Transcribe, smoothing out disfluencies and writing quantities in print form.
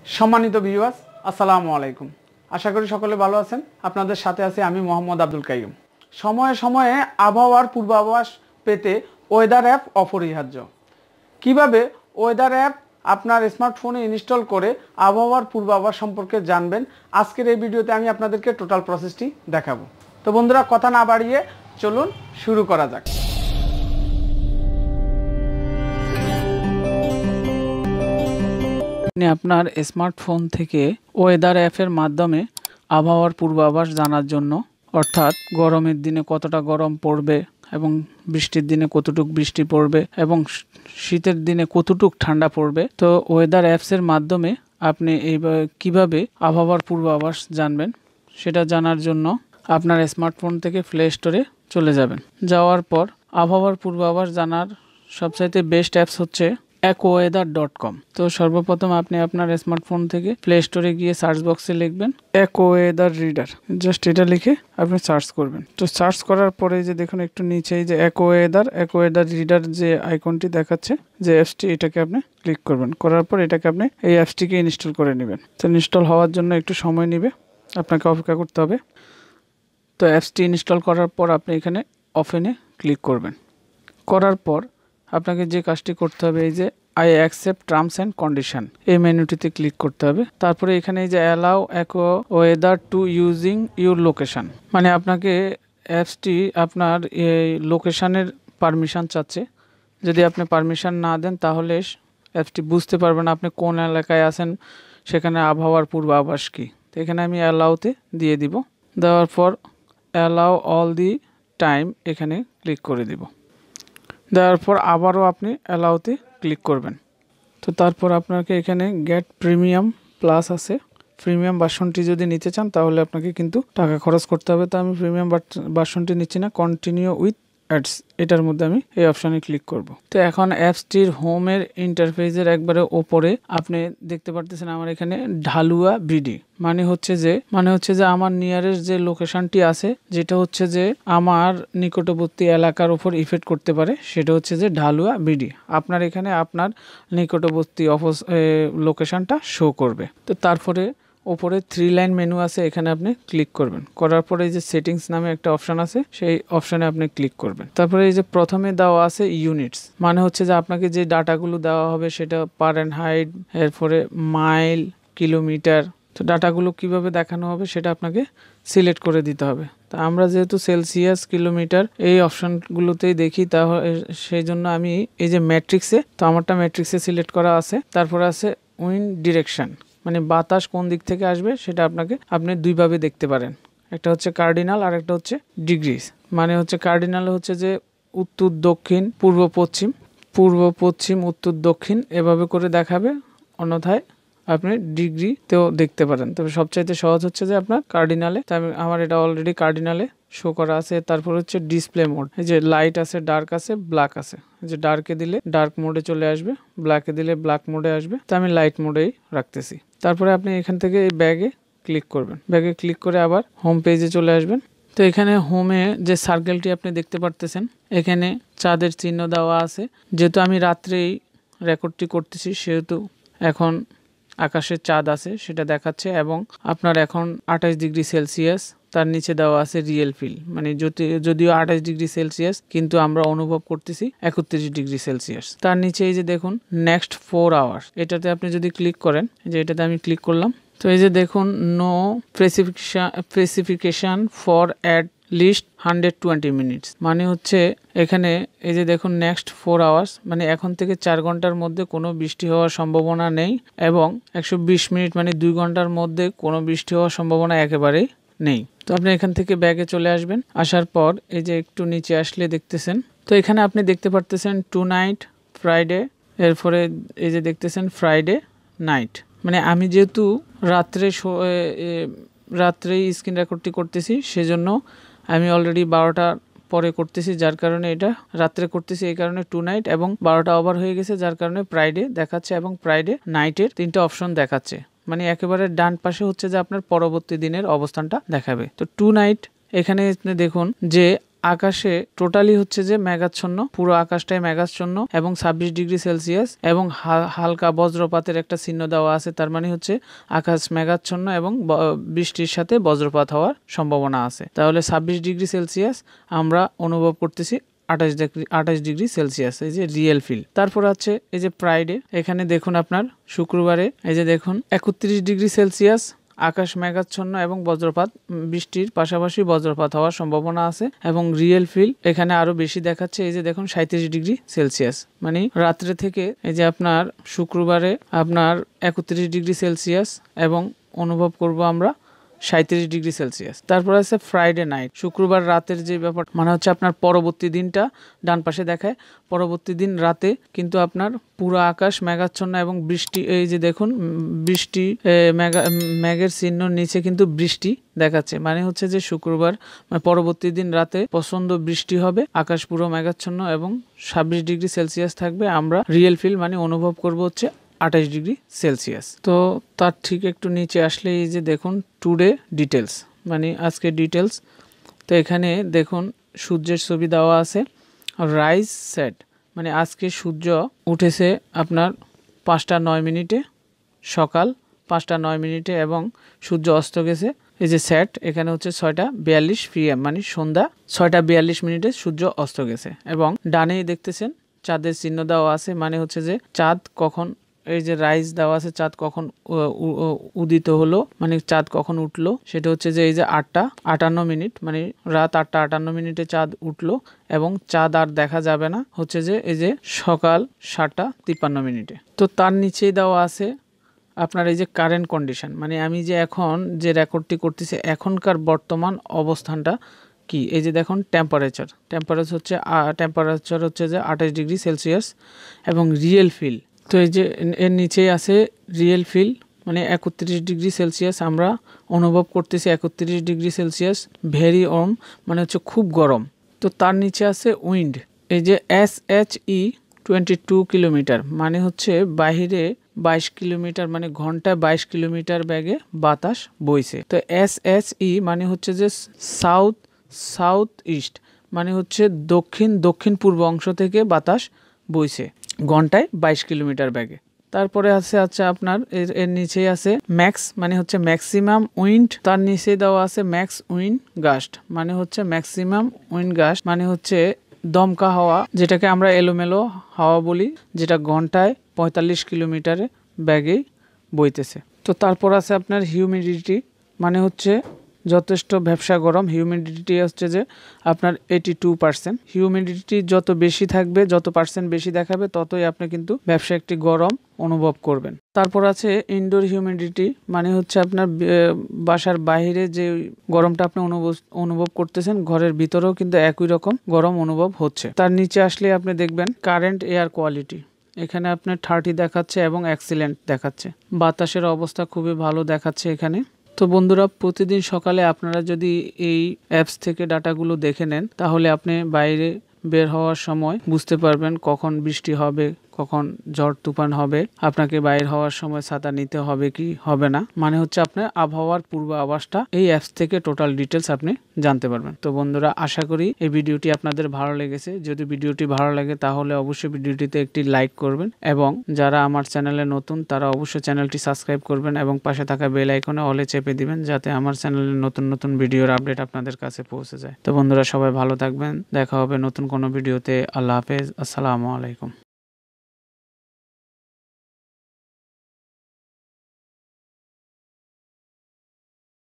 সম্মানিত ভিউয়ার্স, আসসালামু আলাইকুম। আশা করি সকলে ভালো আছেন। আপনাদের সাথে আছি আমি মোহাম্মদ আব্দুল কাইয়ুম। সময়ে সময়ে আবহাওয়ার পূর্বাভাস পেতে ওয়েদার অ্যাপ অপরিহার্য। কিভাবে ওয়েদার অ্যাপ আপনার স্মার্টফোনে ইনস্টল করে আবহাওয়ার পূর্বাভাস সম্পর্কে জানবেন, আজকের এই ভিডিওতে আমি আপনাদেরকে টোটাল প্রসেসটি দেখাবো। তো বন্ধুরা, কথা না বাড়িয়ে চলুন শুরু করা যাক। আপনি আপনার স্মার্টফোন থেকে ওয়েদার অ্যাপের মাধ্যমে আবহাওয়ার পূর্বাভাস জানার জন্য, অর্থাৎ গরমের দিনে কতটা গরম পড়বে এবং বৃষ্টির দিনে কতটুকু বৃষ্টি পড়বে এবং শীতের দিনে কতটুকু ঠান্ডা পড়বে, তো ওয়েদার অ্যাপসের মাধ্যমে আপনি কিভাবে আবহাওয়ার পূর্বাভাস জানবেন সেটা জানার জন্য আপনার স্মার্টফোন থেকে প্লে স্টোরে চলে যাবেন। যাওয়ার পর আবহাওয়ার পূর্বাভাস জানার সবচাইতে বেস্ট অ্যাপস হচ্ছে accuweather.com। তো সর্বপ্রথম আপনি আপনার স্মার্টফোন থেকে প্লে স্টোরে গিয়ে সার্চ বক্সে লিখবেন accuweather রিডার, জাস্ট এটা লিখে আপনি সার্চ করবেন। তো সার্চ করার পরে যে দেখুন একটু নিচেই যে accuweather রিডার যে আইকনটি দেখাচ্ছে, যে অ্যাপসটি, এটাকে আপনি ক্লিক করবেন। করার পর এটাকে আপনি এই অ্যাপসটিকে ইনস্টল করে নেবেন। তো ইনস্টল হওয়ার জন্য একটু সময় নেবে, আপনাকে অপেক্ষা করতে হবে। তো অ্যাপসটি ইনস্টল করার পর আপনি এখানে ওপেনে ক্লিক করবেন। করার পর আপনাকে যে কাজটি করতে হবে, এই যে I accept terms and condition, এই মেনুটিতে ক্লিক করতে হবে। তারপরে এখানে এই যে allow AccuWeather two using your location, মানে আপনাকে অ্যাপসটি আপনার এই লোকেশানের পারমিশন চাচ্ছে। যদি আপনি পারমিশন না দেন তাহলে অ্যাপসটি বুঝতে পারবেন আপনি কোন এলাকায় আছেন, সেখানে আবহাওয়ার পূর্বাভাস কী। তো এখানে আমি অ্যালাউতে দিয়ে দিব। দেওয়ার পর অ্যালাউ অল দি টাইম এখানে ক্লিক করে দিব। দেওয়ার পর আবারও আপনি অ্যালাউতে ক্লিক করবেন। তো তারপর আপনাকে এখানে গেট প্রিমিয়াম প্লাস আছে, প্রিমিয়াম ভার্সনটি যদি নিতে চান তাহলে আপনাকে কিন্তু টাকা খরচ করতে হবে। তো আমি প্রিমিয়াম ভার্সনটি নিচ্ছি না, কন্টিনিউ উইথ অ্যাডস, এটার মধ্যে আমি এই অপশানে ক্লিক করব। তো এখন অ্যাপসটির হোমের ইন্টারফেসের একবারে ওপরে আপনি দেখতে পারতেছেন আমার এখানে ঢালুয়া বিডি, মানে হচ্ছে যে আমার নিয়ারেস্ট যে লোকেশনটি আছে, যেটা হচ্ছে যে আমার নিকটবর্তী এলাকার উপর ইফেক্ট করতে পারে, সেটা হচ্ছে যে ঢালুয়া বিডি। আপনার এখানে আপনার নিকটবর্তী লোকেশনটা শো করবে। তো তারপরে ওপরে 3 লাইন মেনু আছে, এখানে আপনি ক্লিক করবেন। করার পরে এই যে সেটিংস নামে একটা অপশন আছে, সেই অপশনে আপনি ক্লিক করবেন। তারপরে এই যে প্রথমে দেওয়া আছে ইউনিটস, মানে হচ্ছে যে আপনাকে যে ডাটাগুলো দেওয়া হবে সেটা ফারেনহাইট, এরপরে মাইল, কিলোমিটার। তো ডাটাগুলো কিভাবে দেখানো হবে সেটা আপনাকে সিলেক্ট করে দিতে হবে। তা আমরা যেহেতু সেলসিয়াস, কিলোমিটার এই অপশনগুলোতেই দেখি, তাহলে সেই জন্য আমি এই যে ম্যাট্রিক্সে, তো আমারটা ম্যাট্রিক্সে সিলেক্ট করা আছে। তারপরে আছে উইন্ড ডিরেকশন, মানে বাতাস কোন দিক থেকে আসবে সেটা আপনি দুইভাবে দেখতে পারেন, একটা হচ্ছে কার্ডিনাল আর একটা হচ্ছে ডিগ্রিজ। মানে হচ্ছে কার্ডিনাল হচ্ছে যে উত্তর দক্ষিণ পূর্ব পশ্চিম উত্তর দক্ষিণ এভাবে করে দেখাবে, অন্যথায় আপনি ডিগ্রিতেও দেখতে পারেন। তবে সবচাইতে সহজ হচ্ছে যে আপনার কার্ডিনালে, তাই আমার এটা অলরেডি কার্ডিনালে শো করা আছে। তারপর হচ্ছে ডিসপ্লে মোড, এই যে লাইট আছে, ডার্ক আছে, ব্ল্যাক আছে। যে ডার্কে দিলে ডার্ক মোডে চলে আসবে, ব্ল্যাকে দিলে ব্ল্যাক মোডে আসবে। তো আমি লাইট মোডেই রাখতেছি। তারপরে আপনি এখান থেকে এই ব্যাগে ক্লিক করবেন। ব্যাগে ক্লিক করে আবার হোম পেজে চলে আসবেন। তো এখানে হোমে যে সার্কেলটি আপনি দেখতে পারতেছেন, এখানে চাঁদের চিহ্ন দেওয়া আছে। যেহেতু আমি রাত্রেই রেকর্ডটি করতেছি, সেহেতু এখন আকাশে চাঁদ আছে সেটা দেখাচ্ছে, এবং আপনার এখন 28 ডিগ্রি সেলসিয়াস, তার নিচে দেওয়া আছে রিয়েল ফিল, মানে যদিও 28 ডিগ্রি সেলসিয়াস কিন্তু আমরা অনুভব করতেছি 31 ডিগ্রি সেলসিয়াস। তার নিচে এই যে দেখুন নেক্সট 4 আওয়ার্স, এটাতে আপনি যদি ক্লিক করেন, যে এটাতে আমি ক্লিক করলাম, তো এই যে দেখুন no specification for at least 120 minutes, মানে হচ্ছে এখানে এই যে দেখুন নেক্সট 4 আওয়ার্স, মানে এখন থেকে 4 ঘন্টার মধ্যে কোনো বৃষ্টি হওয়ার সম্ভাবনা নেই, এবং 120 মিনিট মানে 2 ঘন্টার মধ্যে কোনো বৃষ্টি হওয়ার সম্ভাবনা একেবারেই নেই। তো আপনি এখান থেকে ব্যাগে চলে আসবেন। আসার পর এই যে একটু নিচে আসলে দেখতেছেন, তো এখানে আপনি দেখতে পারতেছেন টু নাইট ফ্রাইডে, এরপরে এই যে দেখতেছেন ফ্রাইডে নাইট। মানে আমি যেহেতু রাত্রেই স্ক্রিন রেকর্ডটি করতেছি, সেজন্য আমি অলরেডি 12টার পরে করতেছি, যার কারণে এটা রাত্রে করতেছি, এই কারণে টু নাইট, এবং 12টা ওভার হয়ে গেছে, যার কারণে ফ্রাইডে দেখাচ্ছে, এবং ফ্রাইডে নাইটের 3টা অপশন দেখাচ্ছে। মানে একেবারে ডান পাশে হচ্ছে যে আপনার পরবর্তী দিনের অবস্থানটা দেখাবে। তো টু নাইট এখানে দেখুন যে আকাশে টোটালি হচ্ছে যে মেঘাচ্ছন্ন, পুরো আকাশটাই মেঘাচ্ছন্ন এবং 26 ডিগ্রি সেলসিয়াস এবং হালকা বজ্রপাতের একটা চিহ্ন দেওয়া আছে। তার মানে হচ্ছে আকাশ মেঘাচ্ছন্ন এবং বৃষ্টির সাথে বজ্রপাত হওয়ার সম্ভাবনা আছে। তাহলে 26 ডিগ্রি সেলসিয়াস আমরা অনুভব করতেছি 28 ডিগ্রি সেলসিয়াস, এই যে রিয়েল ফিল। তারপর আছে এই যে ফ্রাইডে, এখানে দেখুন আপনার শুক্রবারে এই যে দেখুন 31 ডিগ্রি সেলসিয়াস, আকাশ মেঘাচ্ছন্ন এবং বৃষ্টির পাশাপাশি বজ্রপাত হওয়ার সম্ভাবনা আছে এবং রিয়েল ফিল এখানে আরো বেশি দেখাচ্ছে। এই যে দেখুন 37 ডিগ্রি সেলসিয়াস, মানে রাত্রে থেকে এই যে আপনার শুক্রবারে আপনার 31 ডিগ্রি সেলসিয়াস এবং অনুভব করব আমরা 37 ডিগ্রি সেলসিয়াস। তারপর আছে ফ্রাইডে নাইট, শুক্রবার রাতের যে ব্যাপার, মানে হচ্ছে আপনার পরবর্তী দিনটা ডান পাশে দেখায়, পরবর্তী দিন রাতে কিন্তু আপনার পুরো আকাশ মেঘাচ্ছন্ন এবং বৃষ্টি, এই যে দেখুন বৃষ্টি, মেঘের চিহ্ন নিচে কিন্তু বৃষ্টি দেখাচ্ছে, মানে হচ্ছে যে শুক্রবার পরবর্তী দিন রাতে প্রচন্ড বৃষ্টি হবে, আকাশ পুরো মেঘাচ্ছন্ন এবং 26 ডিগ্রি সেলসিয়াস থাকবে। আমরা রিয়েল ফিল মানে অনুভব করব হচ্ছে 28 ডিগ্রি সেলসিয়াস। তো তার ঠিক একটু নিচে আসলে এই যে দেখুন টুডে ডিটেলস, মানে আজকে ডিটেলস। তো এখানে দেখুন সূর্যের ছবি দেওয়া আছে, রাইজ সেট মানে আজকে সূর্য উঠেছে আপনার 5:09 সকাল 5:09 এবং সূর্য অস্ত গেছে এই যে সেট, এখানে হচ্ছে 6:42 PM মানে সন্ধ্যা 6:42 সূর্য অস্ত গেছে এবং ডানেই দেখতেছেন চাঁদের চিহ্ন দেওয়া আছে, মানে হচ্ছে যে চাঁদ কখন, এই যে রাইজ দেওয়া আছে চাঁদ কখন উদিত হলো, মানে চাঁদ কখন উঠলো, সেটা হচ্ছে যে এই যে 8:58 মানে রাত 8:58 চাঁদ উঠলো এবং চাঁদ আর দেখা যাবে না হচ্ছে যে এই যে সকাল 7:53। তো তার নিচেই দেওয়া আছে আপনার এই যে কারেন্ট কন্ডিশন, মানে আমি যে এখন যে রেকর্ডটি করতেছি এখনকার বর্তমান অবস্থানটা কি। এই যে দেখুন টেম্পারেচার হচ্ছে যে 28 ডিগ্রি সেলসিয়াস এবং রিয়েল ফিল, তো এই যে এর নিচেই আছে রিয়েল ফিল মানে 31 ডিগ্রি সেলসিয়াস আমরা অনুভব করতেছি, 31 ডিগ্রি সেলসিয়াস ভেরি ওয়ার্ম মানে হচ্ছে খুব গরম। তো তার নিচে আছে উইন্ড, এই যে SHE 22 কিলোমিটার মানে হচ্ছে বাহিরে 22 কিলোমিটার মানে ঘন্টায় 22 কিলোমিটার বেগে বাতাস বইছে। তো SHE মানে হচ্ছে যে সাউথ ইস্ট মানে হচ্ছে দক্ষিণ পূর্ব অংশ থেকে বাতাস বইছে ঘন্টায় 22 কিলোমিটার বেগে। তারপরে আছে আচ্ছা আপনার এর নিচেই আছে ম্যাক্স মানে হচ্ছে ম্যাক্সিমাম উইন্ড, তার নিচে দেওয়া আছে ম্যাক্স উইন্ড গাস্ট মানে হচ্ছে ম্যাক্সিমাম উইন্ড গাস্ট মানে হচ্ছে দমকা হাওয়া, যেটাকে আমরা এলোমেলো হাওয়া বলি, যেটা ঘন্টায় 45 কিলোমিটারে বেগেই বইতেছে। তো তারপর আছে আপনার হিউমিডিটি মানে হচ্ছে যথেষ্ট ব্যবসা গরম, হিউমিডিটি হচ্ছে যে আপনার 82%। হিউমিডিটি যত বেশি থাকবে, যত পার্সেন্ট বেশি দেখাবে ততই আপনি কিন্তু ব্যবসা একটি গরম অনুভব করবেন। তারপর আছে ইনডোর হিউমিডিটি মানে হচ্ছে আপনার বাসার বাইরে যে গরমটা আপনি অনুভব করতেছেন ঘরের ভিতরেও কিন্তু একই রকম গরম অনুভব হচ্ছে। তার নিচে আসলে আপনি দেখবেন কারেন্ট এয়ার কোয়ালিটি, এখানে আপনার 30 দেখাচ্ছে এবং এক্সিলেন্ট দেখাচ্ছে, বাতাসের অবস্থা খুবই ভালো দেখাচ্ছে এখানে। তো বন্ধুরা প্রতিদিন সকালে আপনারা যদি এই অ্যাপস থেকে ডাটাগুলো দেখে নেন তাহলে আপনি বাইরে বের হওয়ার সময় বুঝতে পারবেন কখন বৃষ্টি হবে, কখন ঝড় তুফান হবে, আপনাকে বাইরে হওয়ার সময় ছাতা নিতে হবে কি হবে না, মানে হচ্ছে আপনার আবহাওয়ার পূর্বাভাসটা এই অ্যাপস থেকে টোটাল ডিটেলস আপনি জানতে পারবেন। তো বন্ধুরা আশা করি এই ভিডিওটি আপনাদের ভালো লেগেছে, যদি ভিডিওটি ভালো লাগে তাহলে অবশ্যই ভিডিওটিতে একটি লাইক করবেন এবং যারা আমার চ্যানেলে নতুন তারা অবশ্যই চ্যানেলটি সাবস্ক্রাইব করবেন এবং পাশে থাকা বেল আইকনে অলে চেপে দিবেন যাতে আমার চ্যানেলে নতুন ভিডিওর আপডেট আপনাদের কাছে পৌঁছে যায়। তো বন্ধুরা সবাই ভালো থাকবেন, দেখা হবে নতুন কোনো ভিডিওতে। আল্লাহ হাফেজ, আসসালামু আলাইকুম।